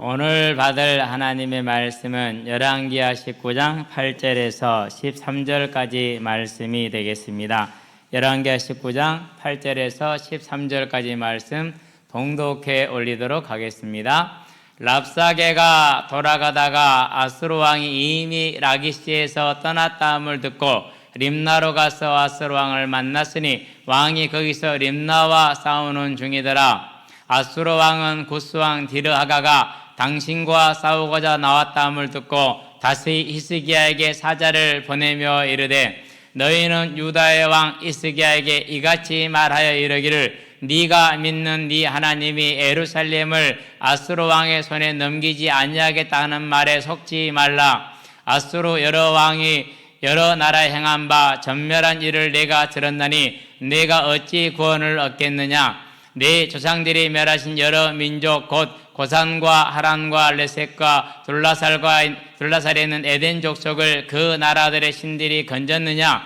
오늘 받을 하나님의 말씀은 열왕기하 19장 8절에서 13절까지 말씀이 되겠습니다. 열왕기하 19장 8절에서 13절까지 말씀 동독해 올리도록 하겠습니다. 랍사게가 돌아가다가 아수르 왕이 이미 라기시에서 떠났다함을 듣고 림나로 가서 아수르 왕을 만났으니 왕이 거기서 림나와 싸우는 중이더라. 아수르 왕은 구스 왕 디르하가가 당신과 싸우고자 나왔다함을 듣고 다시 히스기야에게 사자를 보내며 이르되 너희는 유다의 왕 히스기야에게 이같이 말하여 이르기를 네가 믿는 네 하나님이 예루살렘을 아수르 왕의 손에 넘기지 아니하겠다 하는 말에 속지 말라. 아수르 여러 왕이 여러 나라에 행한 바 전멸한 일을 내가 들었나니 내가 어찌 구원을 얻겠느냐. 네 조상들이 멸하신 여러 민족 곧 고산과 하란과 레셋과 둘라살에 있는 에덴 족속을 그 나라들의 신들이 건졌느냐.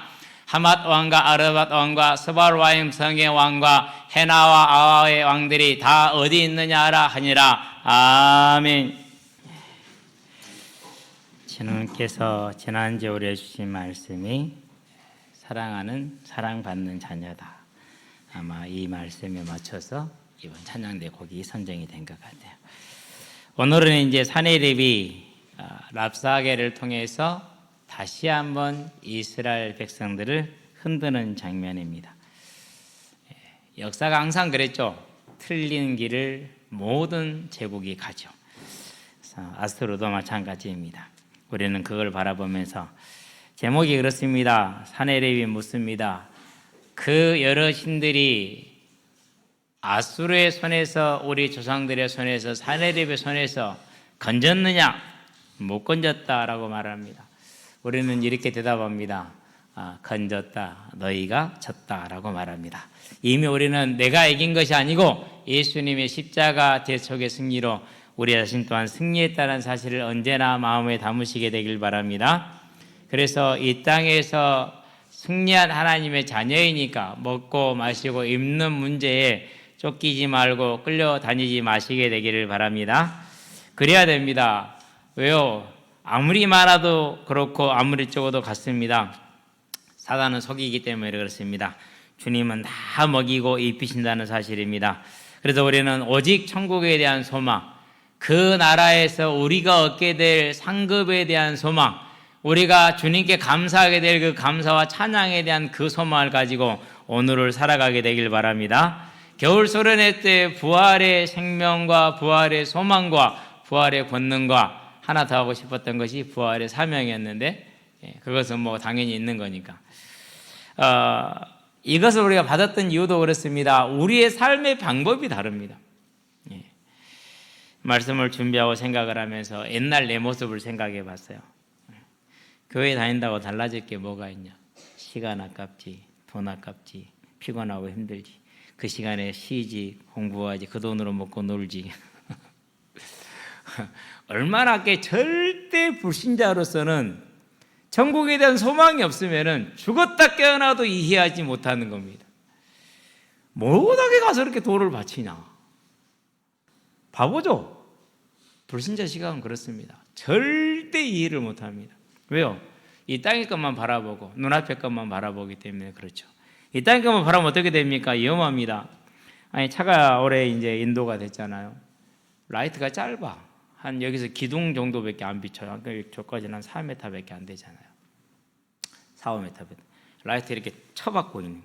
하맛 왕과 아르밧 왕과 스발와임 성의 왕과 헤나와 아와의 왕들이 다 어디 있느냐 하라 하니라. 아멘. 주님께서 지난주에 우리에게 주신 말씀이 사랑하는 사랑받는 자녀다. 아마 이 말씀에 맞춰서 이번 찬양대 곡이 선정이 된 것 같아요. 오늘은 이제 사내립이 랍사게를 통해서 다시 한번 이스라엘 백성들을 흔드는 장면입니다. 역사가 항상 그랬죠. 틀린 길을 모든 제국이 가죠. 아수르도 마찬가지입니다. 우리는 그걸 바라보면서 제목이 그렇습니다. 사내립이 묻습니다. 그 여러 신들이 아수르의 손에서 우리 조상들의 손에서 사내립의 손에서 건졌느냐? 못 건졌다라고 말합니다. 우리는 이렇게 대답합니다. 건졌다. 너희가 졌다라고 말합니다. 이미 우리는 내가 이긴 것이 아니고 예수님의 십자가 대속의 승리로 우리 자신 또한 승리했다는 사실을 언제나 마음에 담으시게 되길 바랍니다. 그래서 이 땅에서 승리한 하나님의 자녀이니까 먹고 마시고 입는 문제에 쫓기지 말고 끌려다니지 마시게 되기를 바랍니다. 그래야 됩니다. 왜요? 아무리 많아도 그렇고 아무리 적어도 같습니다. 사단은 속이기 때문에 그렇습니다. 주님은 다 먹이고 입히신다는 사실입니다. 그래서 우리는 오직 천국에 대한 소망, 그 나라에서 우리가 얻게 될 상급에 대한 소망, 우리가 주님께 감사하게 될 그 감사와 찬양에 대한 그 소망을 가지고 오늘을 살아가게 되길 바랍니다. 겨울 소련회 때 부활의 생명과 부활의 소망과 부활의 권능과 하나 더 하고 싶었던 것이 부활의 사명이었는데 그것은 뭐 당연히 있는 거니까 이것을 우리가 받았던 이유도 그렇습니다. 우리의 삶의 방법이 다릅니다. 말씀을 준비하고 생각을 하면서 옛날 내 모습을 생각해 봤어요. 교회 다닌다고 달라질 게 뭐가 있냐. 시간 아깝지, 돈 아깝지, 피곤하고 힘들지. 그 시간에 쉬지, 공부하지, 그 돈으로 먹고 놀지. 얼마나 절대 불신자로서는 천국에 대한 소망이 없으면 죽었다 깨어나도 이해하지 못하는 겁니다. 뭐하게 가서 이렇게 돈을 바치냐. 바보죠. 불신자 시각은 그렇습니다. 절대 이해를 못합니다. 왜요? 이 땅의 것만 바라보고 눈앞의 것만 바라보기 때문에 그렇죠. 이 땅의 것만 바라보면 어떻게 됩니까? 위험합니다. 아니 차가 올해 이제 인도가 됐잖아요. 라이트가 짧아. 한 여기서 기둥 정도밖에 안 비쳐요. 저까지는 한 4m밖에 안 되잖아요. 4, 5m. 라이트 이렇게 쳐박고 있는.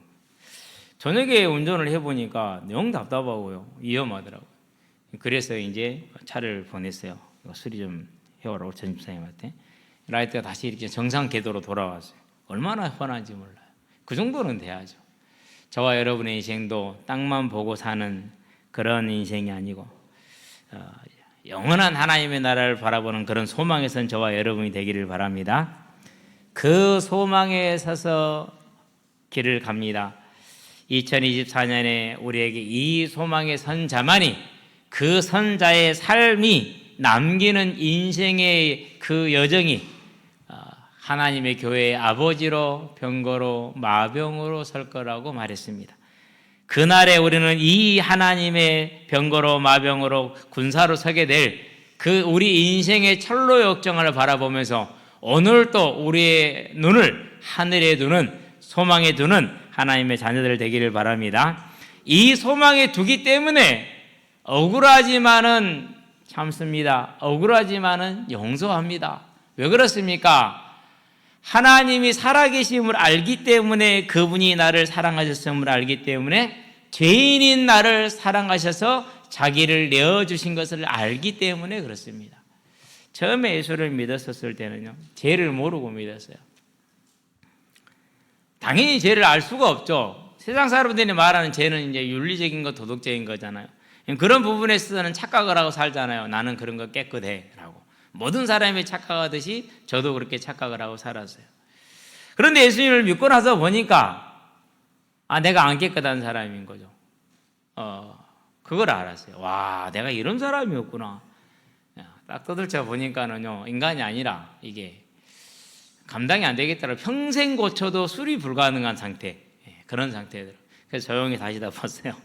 저녁에 운전을 해보니까 너무 답답하고요. 위험하더라고요. 그래서 이제 차를 보냈어요. 수리 좀 해오라고 전집사님한테. 라이트가 다시 이렇게 정상 궤도로 돌아왔어요. 얼마나 훤한지 몰라요. 그 정도는 돼야죠. 저와 여러분의 인생도 땅만 보고 사는 그런 인생이 아니고 영원한 하나님의 나라를 바라보는 그런 소망에 선 저와 여러분이 되기를 바랍니다. 그 소망에 서서 길을 갑니다. 2024년에 우리에게 이 소망에 선 자만이 그 선자의 삶이 남기는 인생의 그 여정이 하나님의 교회의 아버지로 병거로 마병으로 설 거라고 말했습니다. 그날에 우리는 이 하나님의 병거로 마병으로 군사로 서게 될 그 우리 인생의 철로 역정을 바라보면서 오늘 또 우리의 눈을 하늘에 두는, 소망에 두는 하나님의 자녀들 되기를 바랍니다. 이 소망에 두기 때문에 억울하지만은 참습니다. 억울하지만은 용서합니다. 왜 그렇습니까? 하나님이 살아계심을 알기 때문에, 그분이 나를 사랑하셨음을 알기 때문에, 죄인인 나를 사랑하셔서 자기를 내어주신 것을 알기 때문에 그렇습니다. 처음에 예수를 믿었을 때는요, 죄를 모르고 믿었어요. 당연히 죄를 알 수가 없죠. 세상 사람들이 말하는 죄는 이제 윤리적인 거, 도덕적인 거잖아요. 그런 부분에 있어서는 착각을 하고 살잖아요. 나는 그런 거 깨끗해 라고. 모든 사람이 착각하듯이 저도 그렇게 착각을 하고 살았어요. 그런데 예수님을 믿고 나서 보니까 내가 안 깨끗한 사람인 거죠. 그걸 알았어요. 와, 내가 이런 사람이었구나. 딱 떠들쳐 보니까는요, 인간이 아니라 이게 감당이 안 되겠더라. 평생 고쳐도 수리 불가능한 상태, 그런 상태들. 그래서 조용히 다시 덮었어요.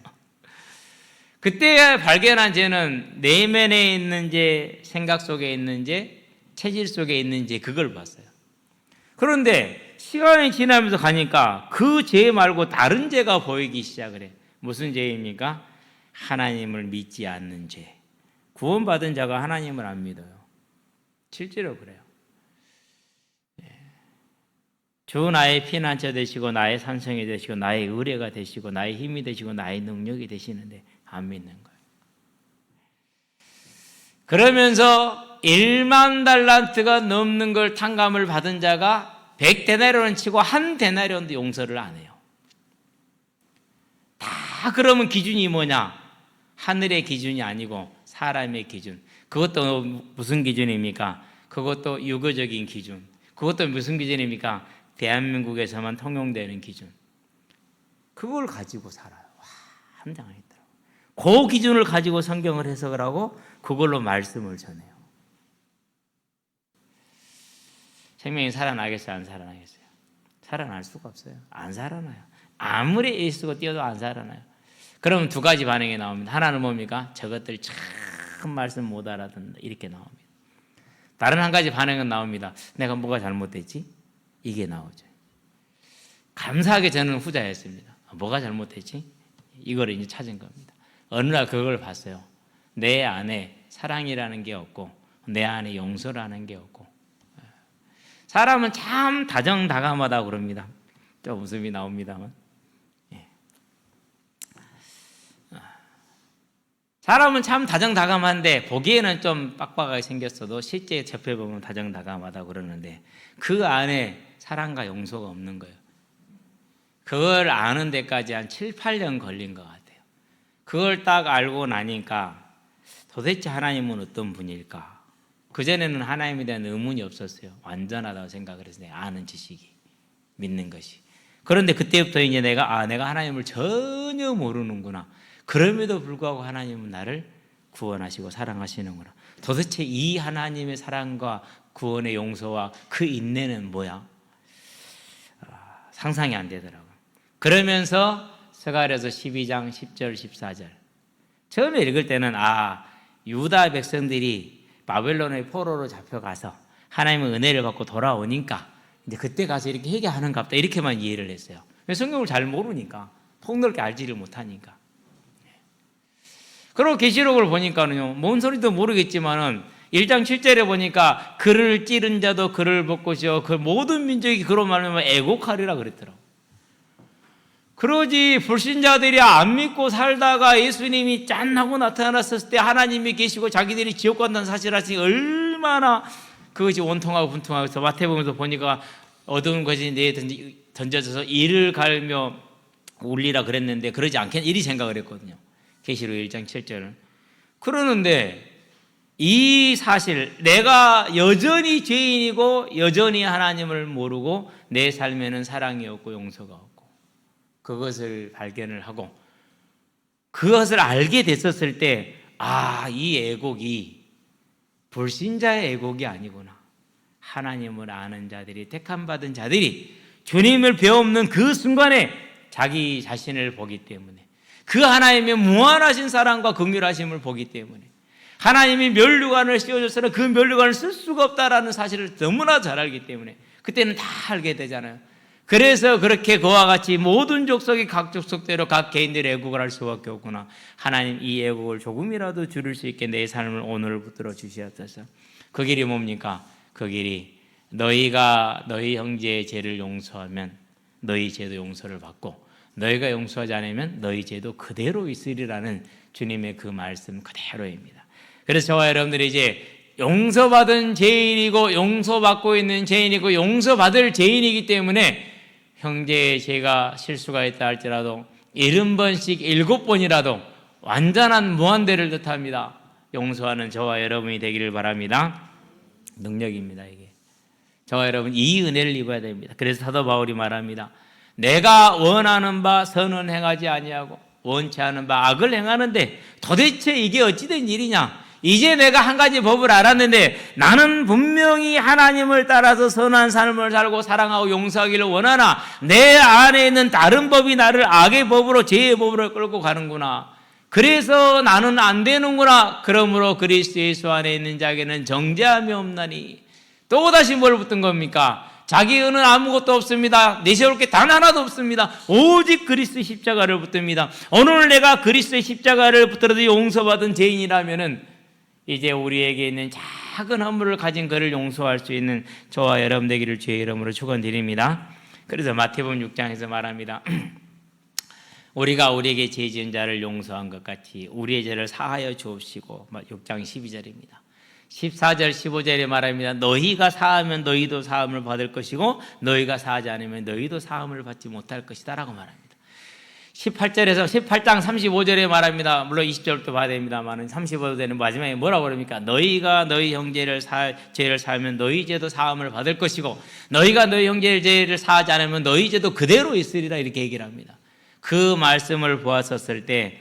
그때 발견한 죄는 내면에 있는 죄, 생각 속에 있는 죄, 체질 속에 있는 죄, 그걸 봤어요. 그런데 시간이 지나면서 가니까 그 죄 말고 다른 죄가 보이기 시작을 해요. 무슨 죄입니까? 하나님을 믿지 않는 죄. 구원받은 자가 하나님을 안 믿어요. 실제로 그래요. 주 나의 피난처 되시고 나의 산성이 되시고 나의 의뢰가 되시고 나의 힘이 되시고 나의 능력이 되시는데 안 믿는 거예요. 그러면서 1만 달란트가 넘는 걸 탕감을 받은 자가 100데나리온 치고 1데나리온도 용서를 안 해요. 다 그러면 기준이 뭐냐? 하늘의 기준이 아니고 사람의 기준. 그것도 무슨 기준입니까? 그것도 유교적인 기준. 그것도 무슨 기준입니까? 대한민국에서만 통용되는 기준. 그걸 가지고 살아요. 와, 함장하겠더라고요. 그 기준을 가지고 성경을 해석을 하고 그걸로 말씀을 전해요. 생명이 살아나겠어요? 안 살아나겠어요? 살아날 수가 없어요. 안 살아나요. 아무리 애쓰고 뛰어도 안 살아나요. 그러면 두 가지 반응이 나옵니다. 하나는 뭡니까? 저것들 참 말씀 못 알아듣는다. 이렇게 나옵니다. 다른 한 가지 반응은 나옵니다. 내가 뭐가 잘못됐지? 이게 나오죠. 감사하게 저는 후자였습니다. 뭐가 잘못됐지? 이걸 이제 찾은 겁니다. 어느 날 그걸 봤어요. 내 안에 사랑이라는 게 없고 내 안에 용서라는 게 없고. 사람은 참 다정다감하다고 그럽니다. 좀 웃음이 나옵니다만. 사람은 참 다정다감한데 보기에는 좀 빡빡하게 생겼어도 실제 접해보면 다정다감하다고 그러는데 그 안에 사랑과 용서가 없는 거예요. 그걸 아는 데까지 한 7, 8년 걸린 것 같아요. 그걸 딱 알고 나니까 도대체 하나님은 어떤 분일까? 그전에는 하나님에 대한 의문이 없었어요. 완전하다고 생각을 했어요. 아는 지식이, 믿는 것이. 그런데 그때부터 이제 내가 하나님을 전혀 모르는구나. 그럼에도 불구하고 하나님은 나를 구원하시고 사랑하시는구나. 도대체 이 하나님의 사랑과 구원의 용서와 그 인내는 뭐야? 상상이 안 되더라고요. 그러면서 스가랴서 12장 10절 14절 처음에 읽을 때는 유다 백성들이 바벨론의 포로로 잡혀가서 하나님의 은혜를 받고 돌아오니까 이제 그때 가서 이렇게 회개하는갑다 이렇게만 이해를 했어요. 성경을 잘 모르니까, 폭넓게 알지를 못하니까. 그리고 계시록을 보니까는요, 뭔 소리도 모르겠지만은 1장 7절에 보니까 그를 찌른 자도 그를 벗고시오. 그 모든 민족이 그로 말하면 애곡하리라 그랬더라고. 그러지 불신자들이 안 믿고 살다가 예수님이 짠 하고 나타났을 때 하나님이 계시고 자기들이 지옥 간다는 사실을 아시니 얼마나 그것이 원통하고 분통하고 마태복음에서 보니까 어두운 것이 내에 던져져서 이를 갈며 울리라 그랬는데 그러지 않겠냐 이리 생각을 했거든요. 계시록 1장 7절은. 그러는데 이 사실 내가 여전히 죄인이고 여전히 하나님을 모르고 내 삶에는 사랑이 없고 용서가 없고 그것을 발견을 하고 그것을 알게 됐었을 때 이 애곡이 불신자의 애곡이 아니구나. 하나님을 아는 자들이 택함받은 자들이 주님을 배움는 그 순간에 자기 자신을 보기 때문에 그 하나님의 무한하신 사랑과 긍휼하심을 보기 때문에 하나님이 면류관을 씌워줬으나 그 면류관을 쓸 수가 없다라는 사실을 너무나 잘 알기 때문에 그때는 다 알게 되잖아요. 그래서 그렇게 그와 같이 모든 족속이 각 족속대로 각 개인들의 애국을 할 수밖에 없구나. 하나님 이 애국을 조금이라도 줄일 수 있게 내 삶을 오늘 붙들어 주시옵소서. 그 길이 뭡니까? 그 길이 너희가 너희 형제의 죄를 용서하면 너희 죄도 용서를 받고 너희가 용서하지 않으면 너희 죄도 그대로 있으리라는 주님의 그 말씀 그대로입니다. 그래서 저와 여러분들이 이제 용서받은 죄인이고 용서받고 있는 죄인이고 용서받을 죄인이기 때문에 형제의 죄가 실수가 있다 할지라도 70번씩 7번이라도 완전한 무한대를 뜻합니다. 용서하는 저와 여러분이 되기를 바랍니다. 능력입니다. 이게 저와 여러분 이 은혜를 입어야 됩니다. 그래서 사도 바울이 말합니다. 내가 원하는 바 선은 행하지 아니하고 원치 않은 바 악을 행하는데 도대체 이게 어찌된 일이냐? 이제 내가 한 가지 법을 알았는데 나는 분명히 하나님을 따라서 선한 삶을 살고 사랑하고 용서하기를 원하나 내 안에 있는 다른 법이 나를 악의 법으로 죄의 법으로 끌고 가는구나. 그래서 나는 안 되는구나. 그러므로 그리스도 예수 안에 있는 자에게는 정죄함이 없나니. 또다시 뭘 붙든 겁니까? 자기는 아무것도 없습니다. 내세울 게 단 하나도 없습니다. 오직 그리스도 십자가를 붙듭니다. 오늘 내가 그리스도의 십자가를 붙들어도 용서받은 죄인이라면은 이제 우리에게 있는 작은 허물을 가진 그를 용서할 수 있는 저와 여러분 되기를 주의 이름으로 축원드립니다. 그래서 마태복음 6장에서 말합니다. 우리가 우리에게 죄 지은 자를 용서한 것 같이 우리의 죄를 사하여 주옵시고 6장 12절입니다. 14절 15절에 말합니다. 너희가 사하면 너희도 사함을 받을 것이고 너희가 사하지 않으면 너희도 사함을 받지 못할 것이다 라고 말합니다. 18절에서 18장 35절에 말합니다. 물론 20절부터 봐야 됩니다만 35절에는 마지막에 뭐라고 그럽니까? 너희가 너희 형제를 죄를 사하면 너희 죄도 사함을 받을 것이고 너희가 너희 형제의 죄를 사하지 않으면 너희 죄도 그대로 있으리라 이렇게 얘기를 합니다. 그 말씀을 보았었을 때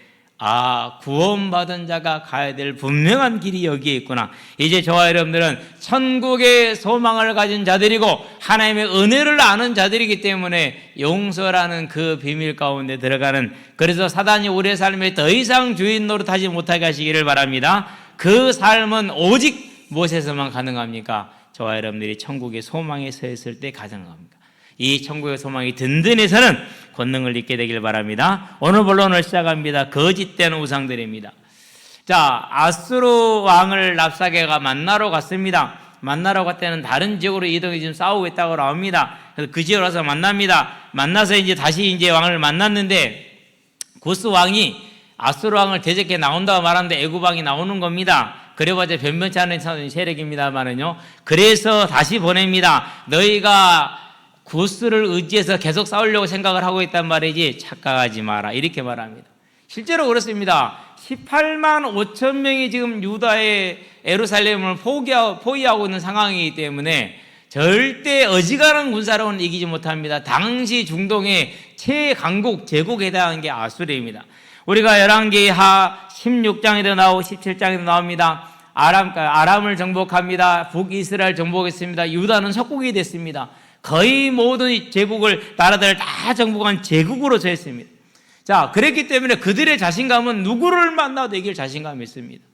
구원받은 자가 가야 될 분명한 길이 여기에 있구나. 이제 저와 여러분들은 천국의 소망을 가진 자들이고 하나님의 은혜를 아는 자들이기 때문에 용서라는 그 비밀 가운데 들어가는, 그래서 사단이 우리의 삶에 더 이상 주인 노릇하지 못하게 하시기를 바랍니다. 그 삶은 오직 무엇에서만 가능합니까? 저와 여러분들이 천국의 소망에 서 있을 때 가능합니다. 이 천국의 소망이 든든해서는 권능을 잊게 되길 바랍니다. 오늘 본론을 시작합니다. 거짓된 우상들입니다. 자, 아수르 왕을 랍사게가 만나러 갔습니다. 만나러 갈 때는 다른 지역으로 이동해 지금 싸우고 있다고 나옵니다. 그래서 그 지역으로 가서 만납니다. 만나서 다시 왕을 만났는데 구스 왕이 아수르 왕을 대적해 나온다고 말하는데 애굽 왕이 나오는 겁니다. 그래봤자 변변치 않은 세력입니다만은요. 그래서 다시 보냅니다. 너희가 구스를 의지해서 계속 싸우려고 생각을 하고 있단 말이지 착각하지 마라 이렇게 말합니다. 실제로 그렇습니다. 18만 5천 명이 지금 유다의 예루살렘을 포위하고 있는 상황이기 때문에 절대 어지간한 군사로는 이기지 못합니다. 당시 중동의 최강국 제국에 해당하는 게 아수르입니다. 우리가 열왕기하 16장에도 나오고 17장에도 나옵니다. 아람을 정복합니다. 북이스라엘 정복했습니다. 유다는 석국이 됐습니다. 거의 모든 제국을 나라들을 다 정복한 제국으로 처했습니다. 자, 그랬기 때문에 그들의 자신감은 누구를 만나도 이길 자신감이 있습니다.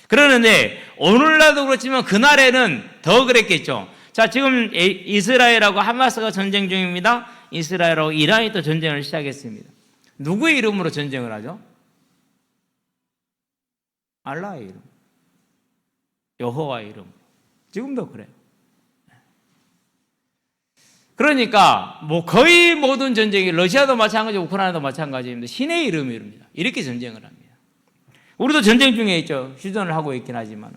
그러는데 오늘날도 그렇지만 그날에는 더 그랬겠죠. 자, 지금 이스라엘하고 하마스가 전쟁 중입니다. 이스라엘하고 이란이 또 전쟁을 시작했습니다. 누구의 이름으로 전쟁을 하죠? 알라의 이름, 여호와의 이름. 지금도 그래요. 그러니까 거의 모든 전쟁이 러시아도 마찬가지고 우크라이나도 마찬가지입니다. 신의 이름입니다. 이렇게 전쟁을 합니다. 우리도 전쟁 중에 있죠. 휴전을 하고 있긴 하지만.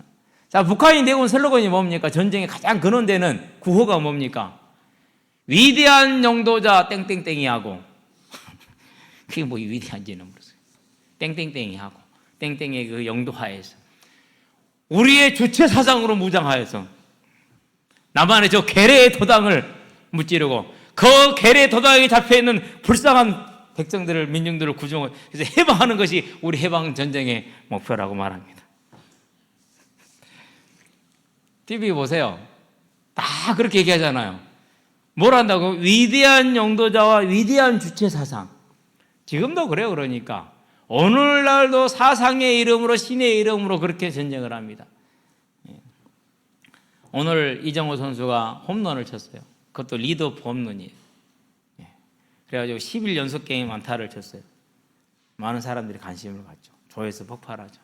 자, 북한이 내건 슬로건이 뭡니까? 전쟁의 가장 근원되는 구호가 뭡니까? 위대한 용도자 땡땡땡이 하고 그게 위대한지는 모르겠어요. 땡땡땡이 하고 땡땡의 그 용도하에서 우리의 주체 사상으로 무장하여서 남한의 저 괴뢰의 도당을 무찌르고 그 괴뢰 도당에 잡혀있는 불쌍한 백성들을, 민중들을 구종을 해서 해방하는 것이 우리 해방 전쟁의 목표라고 말합니다. TV 보세요. 다 그렇게 얘기하잖아요. 뭘 한다고? 위대한 용도자와 위대한 주체 사상. 지금도 그래요. 그러니까 오늘날도 사상의 이름으로 신의 이름으로 그렇게 전쟁을 합니다. 오늘 이정호 선수가 홈런을 쳤어요. 그것도 리드오프 홈런이에요. 그래가지고 10일 연속 게임 안타를 쳤어요. 많은 사람들이 관심을 갖죠. 조회수 폭발하죠.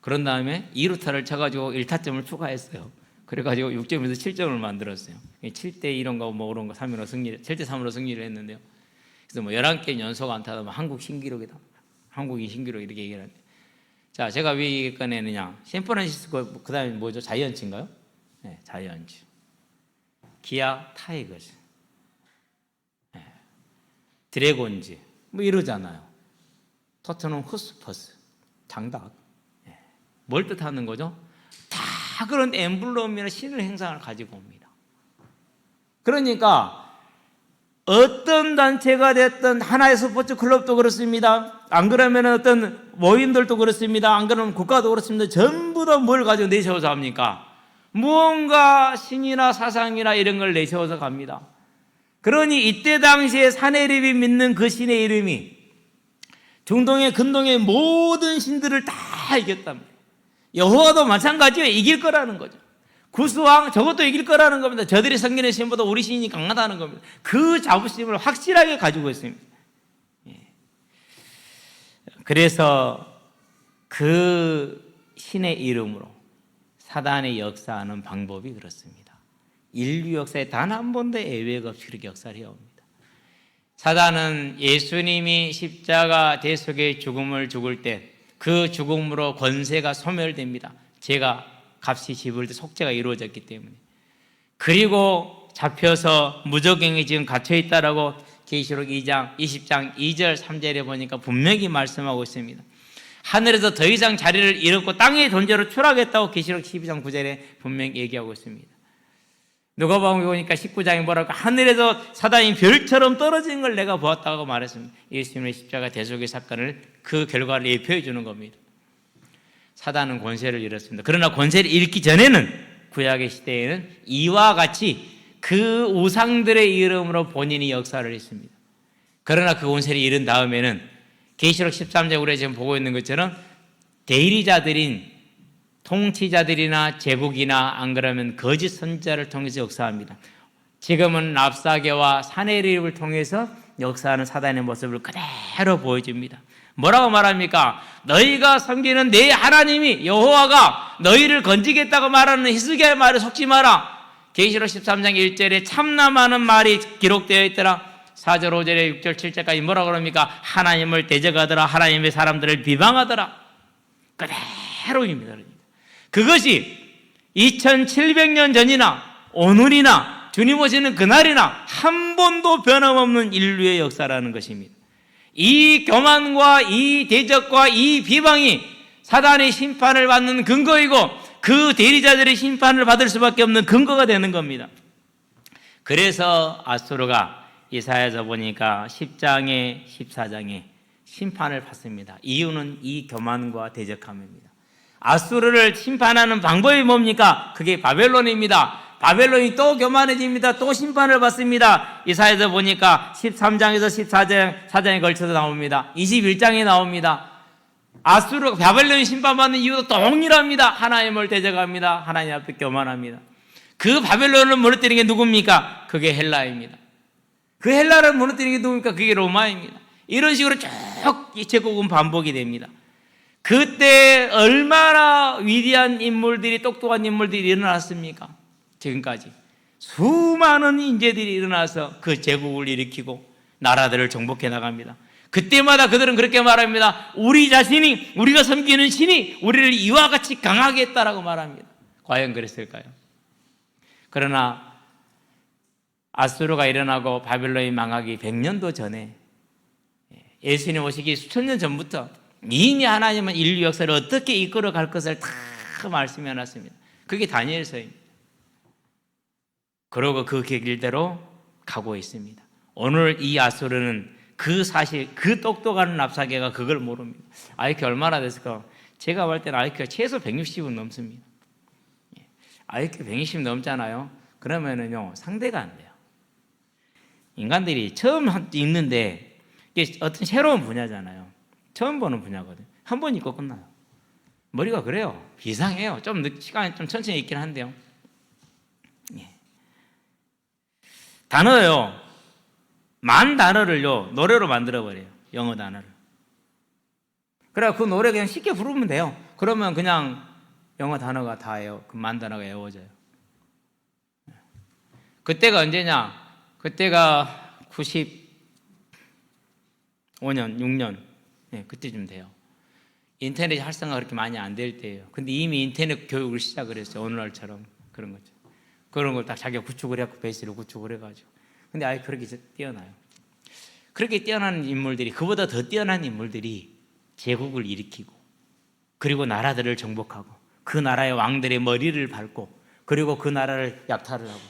그런 다음에 2루타를 쳐가지고 1타점을 추가했어요. 그래가지고 6점에서 7점을 만들었어요. 7대 2런가 뭐 그런 거 3으로 승리, 7대 3으로 승리를 했는데요. 그래서 뭐 11게임 연속 안타도 뭐 한국 신기록이다. 한국인 신기록 이렇게 얘기하는데. 자, 제가 왜 얘기 꺼내느냐. 샌프란시스코, 그 다음에 뭐죠? 자이언츠인가요? 네, 자이언츠. 기아 타이거즈. 네, 드래곤즈. 뭐 이러잖아요. 토트넘 호스퍼스. 장닭. 네, 뭘 뜻하는 거죠? 다 그런 엠블럼이나 신의 행상을 가지고 옵니다. 그러니까 어떤 단체가 됐든 하나의 스포츠 클럽도 그렇습니다. 안 그러면 어떤 모임들도 그렇습니다. 안 그러면 국가도 그렇습니다. 전부 다 뭘 가지고 내세워서 합니까? 무언가 신이나 사상이나 이런 걸 내세워서 갑니다. 그러니 이때 당시에 사내립이 믿는 그 신의 이름이 중동의 근동의 모든 신들을 다 이겼답니다. 여호와도 마찬가지예요. 이길 거라는 거죠. 구스왕 저것도 이길 거라는 겁니다. 저들이 섬기는 신보다 우리 신이 강하다는 겁니다. 그 자부심을 확실하게 가지고 있습니다. 그래서 그 신의 이름으로 사단의 역사하는 방법이 그렇습니다. 인류 역사에 단 한 번도 예외가 없이 그렇게 역사를 해옵니다. 사단은 예수님이 십자가 대속의 죽음을 죽을 때 그 죽음으로 권세가 소멸됩니다. 죄가 값이 지불 때 속죄가 이루어졌기 때문에. 그리고 잡혀서 무적행에 지금 갇혀있다라고 계시록 2장 20장 2절 3절에 보니까 분명히 말씀하고 있습니다. 하늘에서 더 이상 자리를 잃었고 땅의 존재로 추락했다고 계시록 12장 9절에 분명히 얘기하고 있습니다. 누가복음 보니까 19장에 뭐라고 하늘에서 사단이 별처럼 떨어진 걸 내가 보았다고 말했습니다. 예수님의 십자가 대속의 사건을 그 결과를 예표해 주는 겁니다. 사단은 권세를 잃었습니다. 그러나 권세를 잃기 전에는 구약의 시대에는 이와 같이 그 우상들의 이름으로 본인이 역사를 했습니다. 그러나 그 권세를 잃은 다음에는 계시록 13장 우리가 지금 보고 있는 것처럼 대리자들인 통치자들이나 제국이나 안 그러면 거짓 선지자를 통해서 역사합니다. 지금은 랍사계와 사내립을 통해서 역사하는 사단의 모습을 그대로 보여줍니다. 뭐라고 말합니까? 너희가 섬기는 내 하나님이 여호와가 너희를 건지겠다고 말하는 히스기야의 말에 속지 마라. 계시록 13장 1절에 참남하는 말이 기록되어 있더라. 4절 5절에 6절 7절까지 뭐라고 그럽니까? 하나님을 대적하더라. 하나님의 사람들을 비방하더라. 그대로입니다. 그것이 2700년 전이나 오늘이나 주님 오시는 그날이나 한 번도 변함없는 인류의 역사라는 것입니다. 이 교만과 이 대적과 이 비방이 사단의 심판을 받는 근거이고 그 대리자들의 심판을 받을 수밖에 없는 근거가 되는 겁니다. 그래서 아수르가 이사야서 보니까 10장에 14장에 심판을 받습니다. 이유는 이 교만과 대적함입니다. 아수르를 심판하는 방법이 뭡니까? 그게 바벨론입니다. 바벨론이 또 교만해집니다. 또 심판을 받습니다. 이사야서 보니까 13장에서 14장에 걸쳐서 나옵니다. 21장에 나옵니다. 아수르 바벨론이 심판받는 이유도 동일합니다. 하나님을 대적합니다. 하나님 앞에 교만합니다. 그 바벨론을 무너뜨리는 게 누굽니까? 그게 헬라입니다. 그 헬라를 무너뜨리는 게 누굽니까? 그게 로마입니다. 이런 식으로 쭉 이 제국은 반복이 됩니다. 그때 얼마나 위대한 인물들이 똑똑한 인물들이 일어났습니까? 지금까지 수많은 인재들이 일어나서 그 제국을 일으키고 나라들을 정복해 나갑니다. 그때마다 그들은 그렇게 말합니다. 우리 자신이 우리가 섬기는 신이 우리를 이와 같이 강하게 했다라고 말합니다. 과연 그랬을까요? 그러나 아수르가 일어나고 바벨론이 망하기 100년도 전에 예수님 오시기 수천 년 전부터 이미 하나님은 인류 역사를 어떻게 이끌어 갈 것을 다 말씀해 놨습니다. 그게 다니엘서입니다. 그러고 그 길대로 가고 있습니다. 오늘 이 아수르는 그 사실, 그 똑똑한 랍사계가 그걸 모릅니다. IQ 얼마나 됐을까? 제가 볼 때는 IQ가 최소 160은 넘습니다. IQ 160 넘잖아요. 그러면은요, 상대가 안 돼요. 인간들이 처음 있는데 이게 어떤 새로운 분야잖아요. 처음 보는 분야거든요. 한 번 읽고 끝나요. 머리가 그래요. 이상해요. 좀 시간이 좀 천천히 읽긴 한데요. 예. 단어요. 만 단어를요 노래로 만들어버려요. 영어 단어를. 그래 그 노래 그냥 쉽게 부르면 돼요. 그러면 그냥 영어 단어가 다예요. 그 만 단어가 외워져요. 그때가 언제냐? 그때가 95년, 6년 그때쯤 돼요. 인터넷 활성화가 그렇게 많이 안 될 때예요. 근데 이미 인터넷 교육을 시작을 했어요. 오늘날처럼 그런 거죠. 그런 걸 딱 자기가 구축을 해갖고 베이스를 구축을 해가지고. 근데 아예 그렇게 뛰어나요. 그렇게 뛰어난 인물들이, 그보다 더 뛰어난 인물들이 제국을 일으키고 그리고 나라들을 정복하고 그 나라의 왕들의 머리를 밟고 그리고 그 나라를 약탈을 하고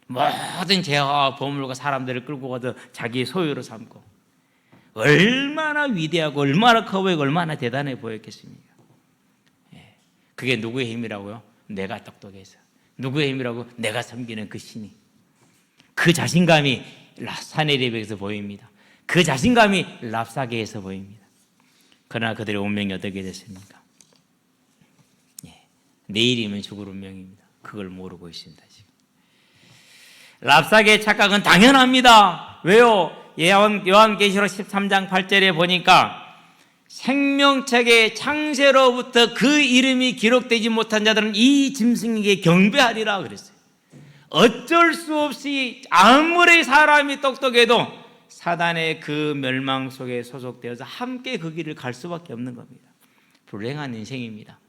모든 재화와 보물과 사람들을 끌고 가서 자기의 소유로 삼고 얼마나 위대하고 얼마나 커 보이고 얼마나 대단해 보였겠습니까? 그게 누구의 힘이라고요? 내가 똑똑해서. 누구의 힘이라고? 내가 섬기는 그 신이. 그 자신감이 사내립에서 보입니다. 그 자신감이 랍사게에서 보입니다. 그러나 그들의 운명이 어떻게 됐습니까? 내일이면 죽을 운명입니다. 그걸 모르고 있습니다. 지금. 랍사게의 착각은 당연합니다. 왜요? 요한계시록 13장 8절에 보니까 생명책의 창세로부터 그 이름이 기록되지 못한 자들은 이 짐승에게 경배하리라 그랬어요. 어쩔 수 없이 아무리 사람이 똑똑해도 사단의 그 멸망 속에 소속되어서 함께 그 길을 갈 수밖에 없는 겁니다. 불행한 인생입니다.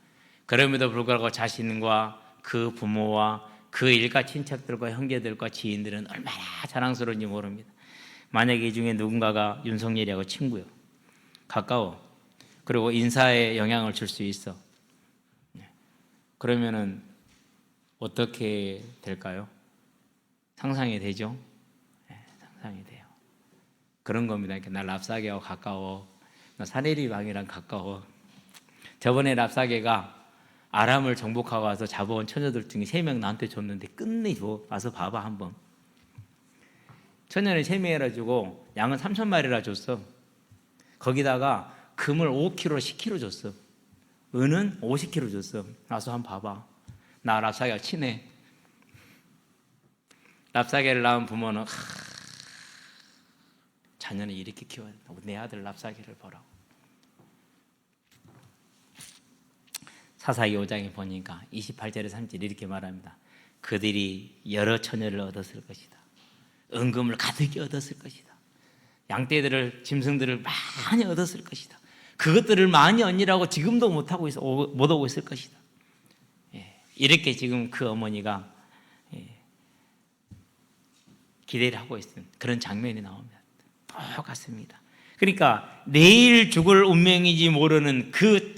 그럼에도 불구하고 자신과 그 부모와 그 일가 친척들과 형제들과 지인들은 얼마나 자랑스러운지 모릅니다. 만약에 이 중에 누군가가 윤석열이하고 친구요, 가까워, 그리고 인사에 영향을 줄 수 있어, 그러면은 어떻게 될까요? 상상이 되죠? 상상이 돼요. 그런 겁니다. 나 랍사게하고 가까워, 나 사내리왕이랑 가까워. 저번에 랍사게가 아람을 정복하고 와서 잡아온 처녀들 중에 3명 나한테 줬는데 끝내줘. 와서 봐봐 한번. 처녀는 3명이라 주고 양은 3,000마리라 줬어. 거기다가 금을 5kg, 10kg 줬어. 은은 50kg 줬어. 와서 한번 봐봐. 나 랍사게가 친해. 랍사게를 낳은 부모는 자녀는 이렇게 키워야 된다. 내 아들 랍사게를 보라고. 사사기 5장에 보니까 28절에 3절 이렇게 말합니다. 그들이 여러 처녀를 얻었을 것이다. 은금을 가득히 얻었을 것이다. 양떼들을, 짐승들을 많이 얻었을 것이다. 그것들을 많이 얻으라고 지금도 못 오고 있을 것이다. 이렇게 지금 그 어머니가 기대를 하고 있는 그런 장면이 나옵니다. 똑같습니다. 그러니까 내일 죽을 운명인지 모르는 그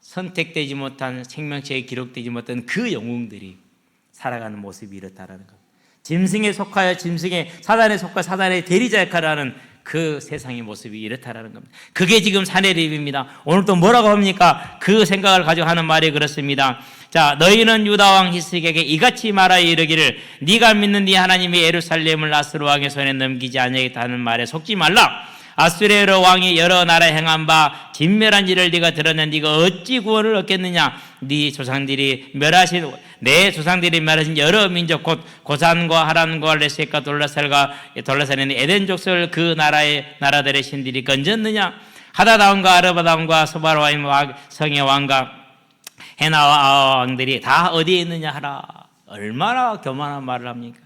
선택되지 못한 생명체에 기록되지 못한 그 영웅들이 살아가는 모습이 이렇다라는 것. 짐승에 속하여 짐승의, 사단에 속하 사단의 대리자 역할을 하는 그 세상의 모습이 이렇다라는 겁니다. 그게 지금 사내립입니다. 오늘 또 뭐라고 합니까? 그 생각을 가지고 하는 말이 그렇습니다. 자, 너희는 유다 왕 히스기야에게 이같이 말하여 이르기를 네가 믿는 네 하나님이 예루살렘을 아스로 왕의 손에 넘기지 아니하겠다는 말에 속지 말라. 아수레로 왕이 여러 나라에 행한 바 진멸한 일을 네가 들었는 네가 어찌 구원을 얻겠느냐? 네 조상들이 멸하신 내 조상들이 멸하신 여러 민족 곧 고산과 하란과 레셋과 돌라살은 에덴 족속을 그 나라들의 신들이 건졌느냐? 하다다움과 아르바다움과 소바로와임 성의 왕과 헤나와 왕들이 다 어디에 있느냐 하라. 얼마나 교만한 말을 합니까?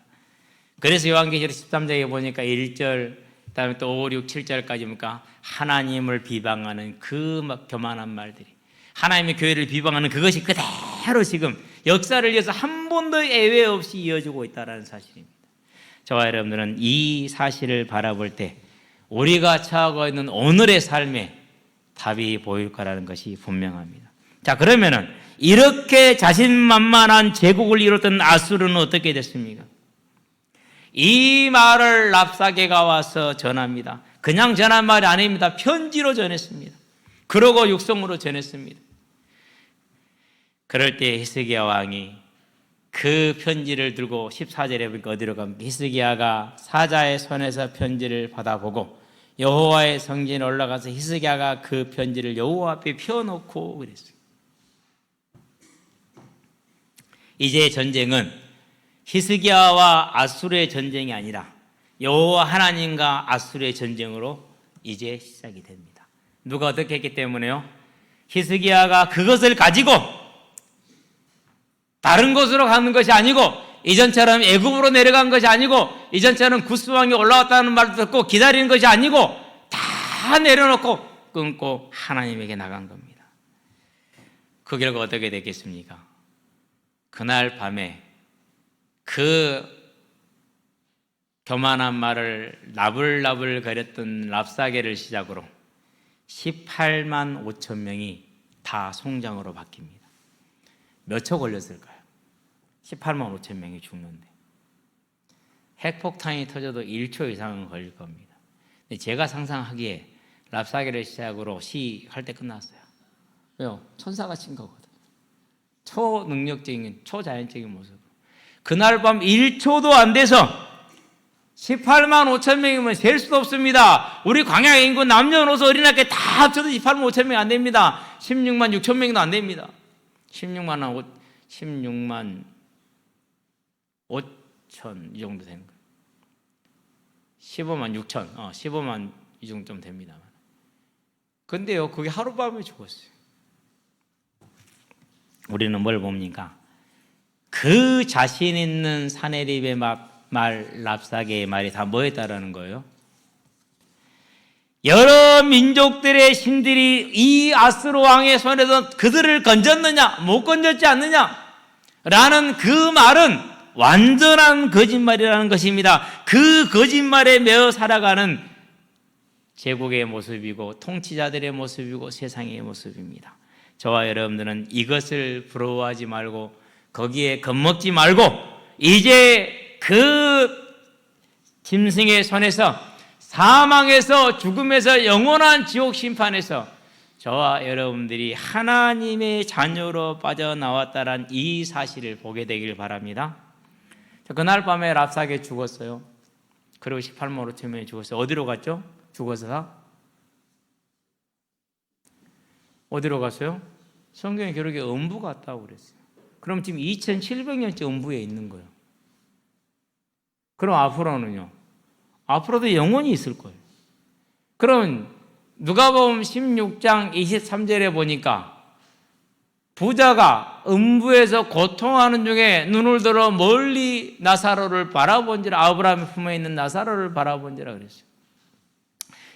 그래서 요한계시록 13장에 보니까 1절 그다음에 또 5, 6, 7절까지입니까? 하나님을 비방하는 그 막 교만한 말들이, 하나님의 교회를 비방하는 그것이 그대로 지금 역사를 위해서 한 번도 예외 없이 이어지고 있다는 사실입니다. 저와 여러분들은 이 사실을 바라볼 때 우리가 처하고 있는 오늘의 삶에 답이 보일 거라는 것이 분명합니다. 자, 그러면은 이렇게 자신만만한 제국을 이뤘던 아수르는 어떻게 됐습니까? 이 말을 랍사게가 와서 전합니다. 그냥 전한 말이 아닙니다. 편지로 전했습니다. 그러고 육성으로 전했습니다. 그럴 때 히스기야 왕이 그 편지를 들고 14절에 보니까 어디로 갑니까? 히스기야가 사자의 손에서 편지를 받아보고 여호와의 성전에 올라가서 히스기야가 그 편지를 여호와 앞에 펴놓고 그랬어요. 이제 전쟁은 히스기야와 아수르의 전쟁이 아니라 여호와 하나님과 아수르의 전쟁으로 이제 시작이 됩니다. 누가 어떻게 했기 때문에요? 히스기야가 그것을 가지고 다른 곳으로 가는 것이 아니고, 이전처럼 애굽으로 내려간 것이 아니고, 이전처럼 구스왕이 올라왔다는 말도 듣고 기다리는 것이 아니고 다 내려놓고 끊고 하나님에게 나간 겁니다. 그 결과 어떻게 됐겠습니까? 그날 밤에 그 교만한 말을 나불나불 거렸던 랍사게를 시작으로 18만 5천 명이 다 송장으로 바뀝니다. 몇 초 걸렸을까요? 18만 5천 명이 죽는데 핵폭탄이 터져도 1초 이상은 걸릴 겁니다. 근데 제가 상상하기에 랍사게를 시작으로 시할 때 끝났어요. 왜요? 천사가 친 거거든요. 초능력적인, 초자연적인 모습으로. 그날 밤 1초도 안 돼서 18만 5천 명이면 셀 수도 없습니다. 우리 광야 인구 남녀노소 어린아이 다 합쳐도 18만 5천 명이 안 됩니다. 16만 6천 명도 안 됩니다. 16만 5천 이 정도 되는 거예요. 15만 6천, 15만 이 정도 좀 됩니다만. 근데요, 그게 하룻밤에 죽었어요. 우리는 뭘 봅니까? 그 자신 있는 사내립의 말, 랍사게의 말이 다 뭐였다라는 거예요? 여러 민족들의 신들이 이 아스로 왕의 손에서 그들을 건졌느냐, 못 건졌지 않느냐? 라는 그 말은 완전한 거짓말이라는 것입니다. 그 거짓말에 매어 살아가는 제국의 모습이고 통치자들의 모습이고 세상의 모습입니다. 저와 여러분들은 이것을 부러워하지 말고 거기에 겁먹지 말고 이제 그 짐승의 손에서 사망에서 죽음에서 영원한 지옥 심판에서 저와 여러분들이 하나님의 자녀로 빠져나왔다는 이 사실을 보게 되길 바랍니다. 그날 밤에 랍사게 죽었어요. 그리고 18만 5천 명이 죽었어요. 어디로 갔죠? 죽어서 어디로 갔어요? 성경의 기록에 음부 갔다고 그랬어요. 그럼 지금 2700년째 음부에 있는 거예요. 그럼 앞으로는요? 앞으로도 영원히 있을 거예요. 그럼 누가복음 16장 23절에 보니까 부자가 음부에서 고통하는 중에 눈을 들어 멀리 나사로를 바라본지라, 아브라함의 품에 있는 나사로를 바라본지라 그랬어요.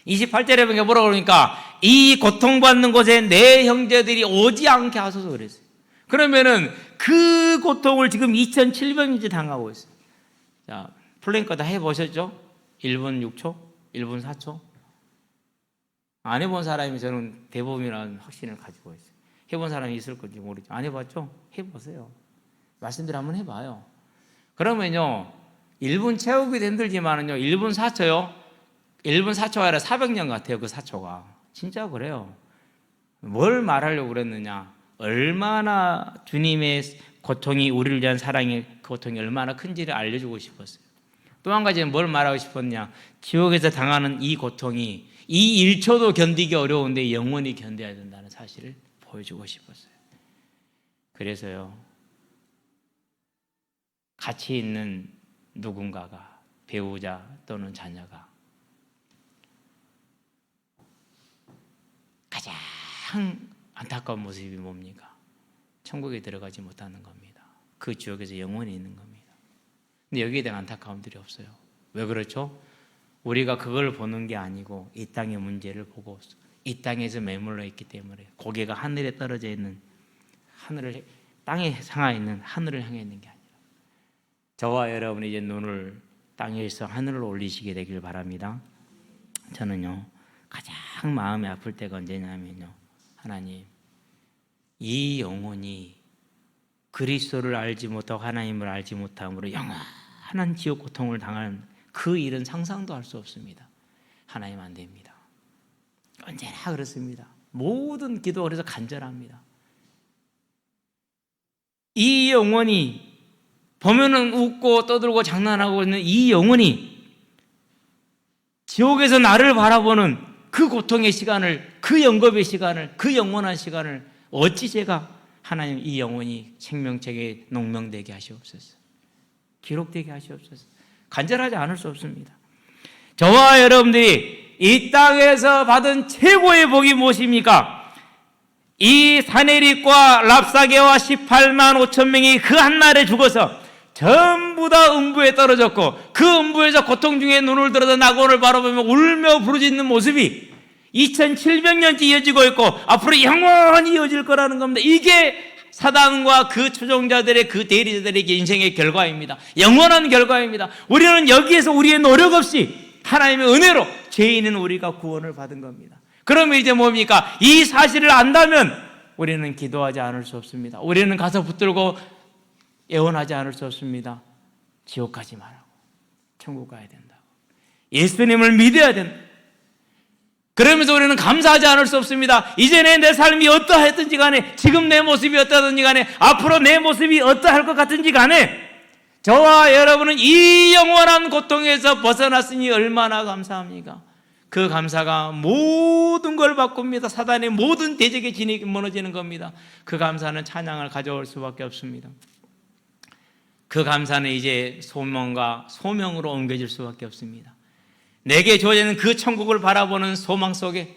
28절에 보니까 뭐라고 그러니까 이 고통받는 곳에 내 형제들이 오지 않게 하소서 그랬어요. 그러면은 그 고통을 지금 2700년째 당하고 있어요. 자, 플랭크 다 해보셨죠? 1분 6초? 1분 4초? 안 해본 사람이 저는 대부분이라는 확신을 가지고 있어요. 해본 사람이 있을 건지 모르죠. 안 해봤죠? 해보세요. 말씀대로 한번 해봐요. 그러면요, 1분 채우기도 힘들지만은요, 1분 4초요? 1분 4초가 아니라 400년 같아요, 그 4초가. 진짜 그래요. 뭘 말하려고 그랬느냐? 얼마나 주님의 고통이, 우리를 위한 사랑의 고통이 얼마나 큰지를 알려주고 싶었어요. 또 한 가지는 뭘 말하고 싶었냐? 지옥에서 당하는 이 고통이 이 1초도 견디기 어려운데 영원히 견뎌야 된다는 사실을 보여주고 싶었어요. 그래서요, 같이 있는 누군가가, 배우자 또는 자녀가 가장 안타까운 모습이 뭡니까? 천국에 들어가지 못하는 겁니다. 그 지옥에서 영원히 있는 겁니다. 근데 여기에 대한 안타까움들이 없어요. 왜 그렇죠? 우리가 그걸 보는 게 아니고 이 땅의 문제를 보고 이 땅에서 머물러 있기 때문에 고개가 하늘에 떨어져 있는, 하늘을, 땅에 상하 있는 하늘을 향해 있는 게 아니라 저와 여러분이 이제 눈을 땅에서 하늘로 올리시게 되길 바랍니다. 저는요, 가장 마음이 아플 때가 언제냐면요, 하나님, 이 영혼이 그리스도를 알지 못하고 하나님을 알지 못함으로 영원한 지옥 고통을 당하는 그 일은 상상도 할 수 없습니다. 하나님 안 됩니다. 언제나 그렇습니다. 모든 기도가 그래서 간절합니다. 이 영혼이 보면은 웃고 떠들고 장난하고 있는 이 영혼이 지옥에서 나를 바라보는 그 고통의 시간을, 그 영겁의 시간을, 그 영원한 시간을 어찌 제가 하나님 이 영혼이 생명책에 농명되게 하시옵소서. 기록되게 하시옵소서. 간절하지 않을 수 없습니다. 저와 여러분들이 이 땅에서 받은 최고의 복이 무엇입니까? 이 사내립과 랍사게와 18만 5천 명이 그 한날에 죽어서 전부 다 음부에 떨어졌고, 그 음부에서 고통 중에 눈을 들어서 낙원을 바라보며 울며 부르짖는 모습이 2700년째 이어지고 있고 앞으로 영원히 이어질 거라는 겁니다. 이게 사단과 그 추종자들의, 그 대리자들의 인생의 결과입니다. 영원한 결과입니다. 우리는 여기에서 우리의 노력 없이 하나님의 은혜로 죄인인 우리가 구원을 받은 겁니다. 그러면 이제 뭡니까? 이 사실을 안다면 우리는 기도하지 않을 수 없습니다. 우리는 가서 붙들고 애원하지 않을 수 없습니다. 지옥 가지 말라고, 천국 가야 된다고, 예수님을 믿어야 된다. 그러면서 우리는 감사하지 않을 수 없습니다. 이전에 내 삶이 어떠했든지 간에, 지금 내 모습이 어떠하든지 간에, 앞으로 내 모습이 어떠할 것 같은지 간에 저와 여러분은 이 영원한 고통에서 벗어났으니 얼마나 감사합니까? 그 감사가 모든 걸 바꿉니다. 사단의 모든 대적의 진액이 무너지는 겁니다. 그 감사는 찬양을 가져올 수밖에 없습니다. 그 감사는 이제 소망과 소명으로 옮겨질 수밖에 없습니다. 내게 주어지는 그 천국을 바라보는 소망 속에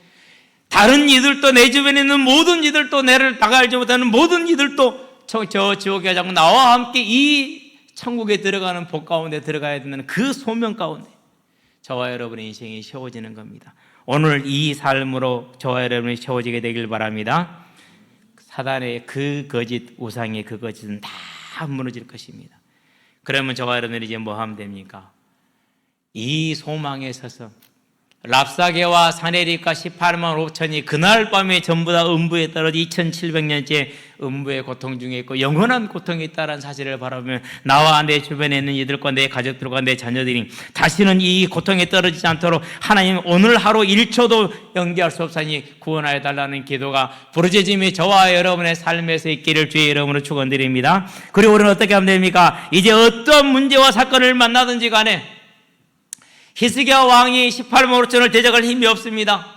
다른 이들도, 내 주변에 있는 모든 이들도, 내를 나가지 못하는 모든 이들도 저 지옥에 자꾸 나와 함께 이 천국에 들어가는 복 가운데 들어가야 된다는 그 소명 가운데 저와 여러분의 인생이 세워지는 겁니다. 오늘 이 삶으로 저와 여러분이 세워지게 되길 바랍니다. 사단의 그 거짓, 우상의 그 거짓은 다 무너질 것입니다. 그러면 저와 여러분들이 이제 뭐 하면 됩니까? 이 소망에 서서 랍사게와 사내립과 18만 5천이 그날 밤에 전부 다 음부에 떨어져 2700년째 음부의 고통 중에 있고 영원한 고통이 있다는 사실을 바라보며 나와 내 주변에 있는 이들과 내 가족들과 내 자녀들이 다시는 이 고통에 떨어지지 않도록 하나님 오늘 하루 1초도 연기할 수 없사니 구원하여 달라는 기도가 부르짖음이 저와 여러분의 삶에서 있기를 주의 이름으로 축원드립니다. 그리고 우리는 어떻게 하면 됩니까? 이제 어떤 문제와 사건을 만나든지 간에 히스기야 왕이 18만 5천을 대적할 힘이 없습니다.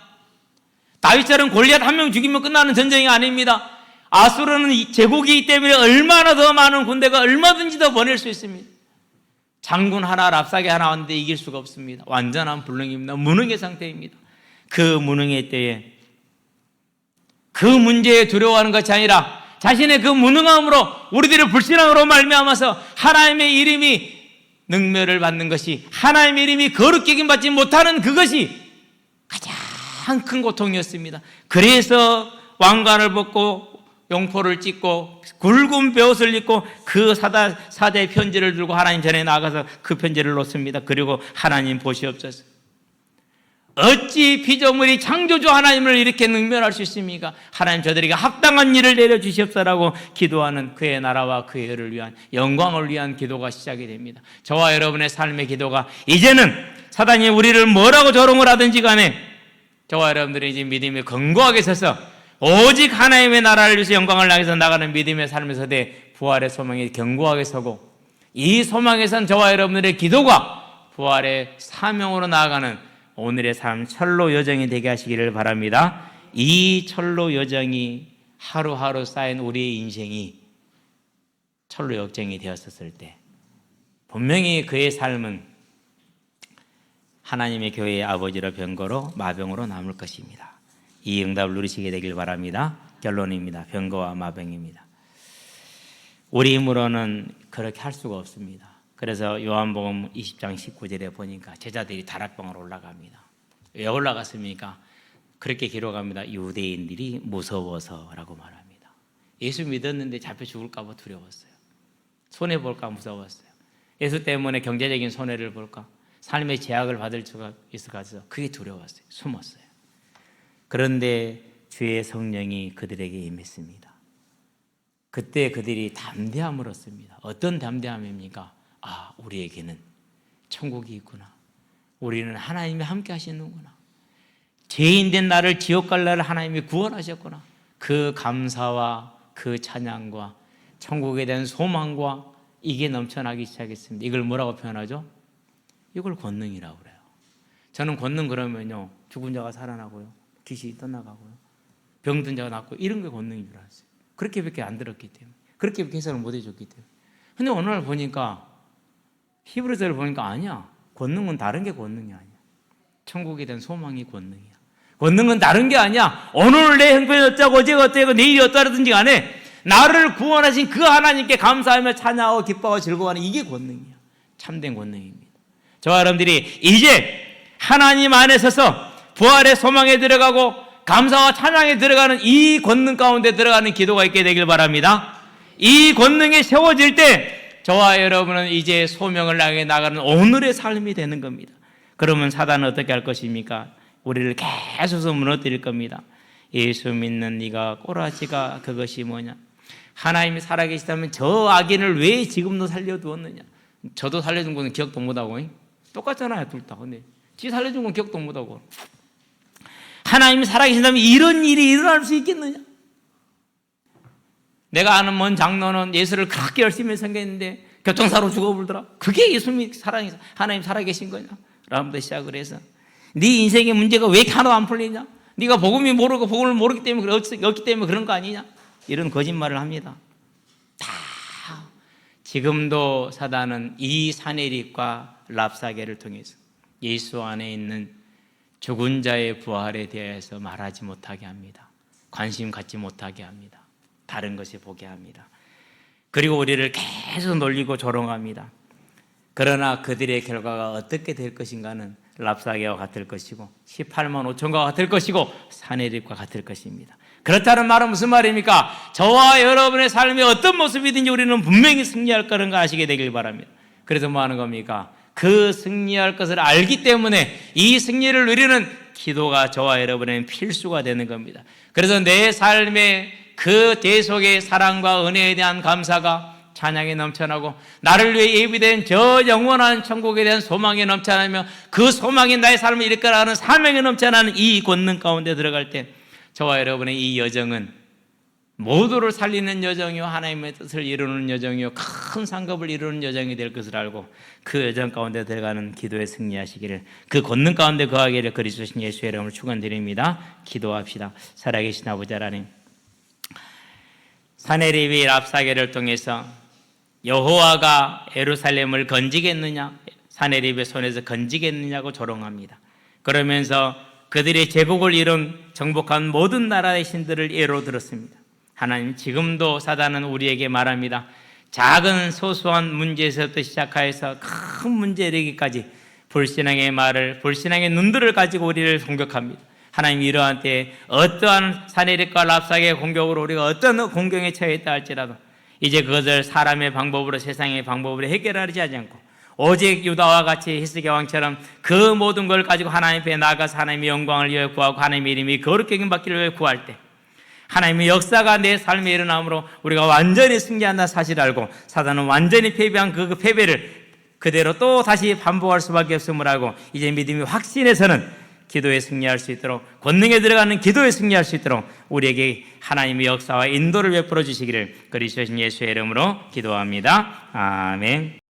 다윗처럼 골리앗 한 명 죽이면 끝나는 전쟁이 아닙니다. 아수르는 제국이기 때문에 얼마나 더 많은 군대가 얼마든지 더 보낼 수 있습니다. 장군 하나, 랍사게 하나 왔는데 이길 수가 없습니다. 완전한 불능입니다. 무능의 상태입니다. 그 무능의 때에 그 문제에 두려워하는 것이 아니라 자신의 그 무능함으로 우리들의 불신앙으로 말미암아서 하나님의 이름이 능멸을 받는 것이, 하나님의 이름이 거룩히 여김받지 못하는 그것이 가장 큰 고통이었습니다. 그래서 왕관을 벗고 용포를 찢고 굵은 벼옷을 입고 그 사자의 편지를 들고 하나님 전에 나가서 그 편지를 놓습니다. 그리고 하나님 보시옵소서, 어찌 피조물이 창조주 하나님을 이렇게 능멸할 수 있습니까? 하나님 저들에게 합당한 일을 내려주시옵소서라고 기도하는 그의 나라와 그의 의를 위한, 영광을 위한 기도가 시작이 됩니다. 저와 여러분의 삶의 기도가 이제는 사단이 우리를 뭐라고 조롱을 하든지 간에 저와 여러분들이 이제 믿음에 견고하게 서서 오직 하나님의 나라를 위해서 영광을 향해서 나가는 믿음의 삶에서 대 부활의 소망에 견고하게 서고, 이 소망에선 저와 여러분들의 기도가 부활의 사명으로 나아가는 오늘의 삶 철로 여정이 되게 하시기를 바랍니다. 이 철로 여정이 하루하루 쌓인 우리의 인생이 철로 여정이 되었었을 때 분명히 그의 삶은 하나님의 교회의 아버지로 병거로 마병으로 남을 것입니다. 이 응답을 누리시게 되길 바랍니다. 결론입니다. 병거와 마병입니다. 우리 힘으로는 그렇게 할 수가 없습니다. 그래서 요한복음 20장 19절에 보니까 제자들이 다락방으로 올라갑니다. 왜 올라갔습니까? 그렇게 기록합니다. 유대인들이 무서워서라고 말합니다. 예수 믿었는데 잡혀 죽을까 봐 두려웠어요. 손해볼까 무서웠어요. 예수 때문에 경제적인 손해를 볼까, 삶의 제약을 받을 수가 있을 것 같아서 그게 두려웠어요. 숨었어요. 그런데 주의 성령이 그들에게 임했습니다. 그때 그들이 담대함을 얻습니다. 어떤 담대함입니까? 아, 우리에게는 천국이 있구나. 우리는 하나님이 함께 하시는구나. 죄인된 나를 지옥 갈 나를 하나님이 구원하셨구나. 그 감사와 그 찬양과 천국에 대한 소망과 이게 넘쳐나기 시작했습니다. 이걸 뭐라고 표현하죠? 이걸 권능이라고 그래요. 저는 권능 그러면요, 죽은 자가 살아나고요, 귀신이 떠나가고요, 병든 자가 낫고, 이런 게 권능인 줄 알았어요. 그렇게밖에 안 들었기 때문에, 그렇게밖에 해석을 못 해줬기 때문에. 근데 어느 날 보니까 히브리서를 보니까 아니야, 권능은 다른 게 권능이 아니야. 천국에 대한 소망이 권능이야. 권능은 다른 게 아니야. 오늘 내 형편이 어쩌고 어제가 어쩌고 내일이 어떠하든지 간에 나를 구원하신 그 하나님께 감사하며 찬양하고 기뻐하고 즐거워하는, 이게 권능이야. 참된 권능입니다. 저와 여러분들이 이제 하나님 안에 서서 부활의 소망에 들어가고 감사와 찬양에 들어가는 이 권능 가운데 들어가는 기도가 있게 되길 바랍니다. 이 권능이 세워질 때 저와 여러분은 이제 소명을 향해 나가는 오늘의 삶이 되는 겁니다. 그러면 사단은 어떻게 할 것입니까? 우리를 계속 무너뜨릴 겁니다. 예수 믿는 네가 꼬라지가 그것이 뭐냐? 하나님이 살아계시다면 저 악인을 왜 지금도 살려두었느냐? 저도 살려준 건 기억도 못하고, 똑같잖아요, 둘 다. 근데 지 살려준 건 기억도 못하고. 하나님이 살아계신다면 이런 일이 일어날 수 있겠느냐? 내가 아는 먼 장로는 예수를 그렇게 열심히 섬겼는데 교통사로 죽어버리더라. 그게 예수님이 하나님 살아계신 거냐? 라면서 시작을 해서 네 인생의 문제가 왜 이렇게 하나도 안 풀리냐? 네가 복음이 모르고 복음을 모르기 때문에 없기 때문에 그런 거 아니냐? 이런 거짓말을 합니다. 다 지금도 사단은 이 사내립과 랍사게를 통해서 예수 안에 있는 죽은 자의 부활에 대해서 말하지 못하게 합니다. 관심 갖지 못하게 합니다. 다른 것에 보게 합니다. 그리고 우리를 계속 놀리고 조롱합니다. 그러나 그들의 결과가 어떻게 될 것인가는 랍사게와 같을 것이고 18만 5천과 같을 것이고 사내립과 같을 것입니다. 그렇다는 말은 무슨 말입니까? 저와 여러분의 삶이 어떤 모습이든지 우리는 분명히 승리할 거라는 걸 아시게 되길 바랍니다. 그래서 뭐 하는 겁니까? 그 승리할 것을 알기 때문에 이 승리를 누리는 기도가 저와 여러분에게는 필수가 되는 겁니다. 그래서 내 삶의 그 대속의 사랑과 은혜에 대한 감사가 찬양에 넘쳐나고 나를 위해 예비된 저 영원한 천국에 대한 소망에 넘쳐나며 그 소망이 나의 삶을 이끌어가는 사명에 넘쳐나는 이 권능 가운데 들어갈 때 저와 여러분의 이 여정은 모두를 살리는 여정이요, 하나님의 뜻을 이루는 여정이요, 큰 상급을 이루는 여정이 될 것을 알고 그 여정 가운데 들어가는 기도에 승리하시기를, 그 권능 가운데 거하기를 그리스도 신 예수의 이름으로 축원드립니다. 기도합시다. 살아계신 아버지 하나님, 사내립이 랍사게를 통해서 여호와가 예루살렘을 건지겠느냐, 사내립의 손에서 건지겠느냐고 조롱합니다. 그러면서 그들의 제국을 이룬 정복한 모든 나라의 신들을 예로 들었습니다. 하나님, 지금도 사단은 우리에게 말합니다. 작은 소소한 문제에서부터 시작하여서 큰 문제에 이르기까지 불신앙의 말을, 불신앙의 눈들을 가지고 우리를 공격합니다. 하나님, 이러한 때에 어떠한 사내립과 랍사게의 공격으로 우리가 어떤 공경에 처했다 할지라도 이제 그것을 사람의 방법으로, 세상의 방법으로 해결하지 않고 오직 유다와 같이 히스기야 왕처럼 그 모든 걸 가지고 하나님 앞에 나아가서 하나님의 영광을 위해 구하고 하나님의 이름이 거룩하게 여김받기를 위해 구할 때 하나님의 역사가 내 삶에 일어남으로 우리가 완전히 승리한다는 사실을 알고 사단은 완전히 패배한 그 패배를 그대로 또 다시 반복할 수밖에 없음을 알고 이제 믿음이 확신해서는 기도에 승리할 수 있도록, 권능에 들어가는 기도에 승리할 수 있도록 우리에게 하나님의 역사와 인도를 베풀어 주시기를 그리스도 예수의 이름으로 기도합니다. 아멘.